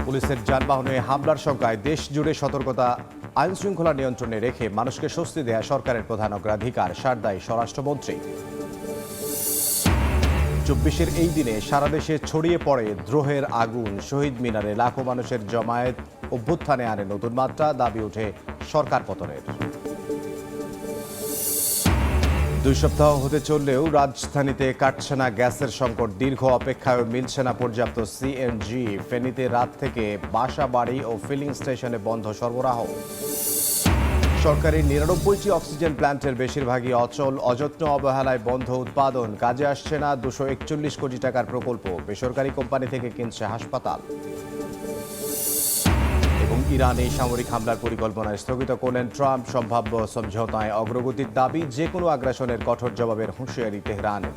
পুলিশের যানবাহনে হামলার শঙ্কায় দেশ জুড়ে সতর্কতা। আইন শৃঙ্খলা নিয়ন্ত্রণে রেখে মানুষকে স্বস্তি দেয়া সরকারের প্রধান অগ্রাধিকার, সারদায় স্বরাষ্ট্রমন্ত্রী। 24-এর এই দিনে সারা দেশে ছড়িয়ে পড়ে দ্রোহের আগুন। শহীদ মিনারে লাখো মানুষের জমায়েত অভ্যুত্থানে আনে নতুন মাত্রা, দাবি ওঠে সরকার পতনের। 2 সপ্তাহ হতে চললেও রাজধানীতে কাটছে না গ্যাসের সংকট। দীর্ঘ অপেক্ষায় মিলছে না পর্যাপ্ত সিএনজি। ফেনীতে রাত থেকে বাসা বাড়ি ও ফিলিং স্টেশনে বন্ধ সরবরাহ। সরকারি 99টি অক্সিজেন প্ল্যান্টের বেশিরভাগই অচল, অযত্ন অবহেলায় বন্ধ উৎপাদন। কাজে আসছে না 241 কোটি টাকার প্রকল্প। বেসরকারি কোম্পানি থেকে কিনছে হাসপাতাল। এবং ইরানে সামরিক হামলার পরিকল্পনায় স্থগিত করলেন ট্রাম্প। সম্ভাব্য সমঝোতায় অগ্রগতির দাবি, যে কোনো আগ্রাসনের কঠোর জবাবের হুঁশিয়ারি তেহরানের।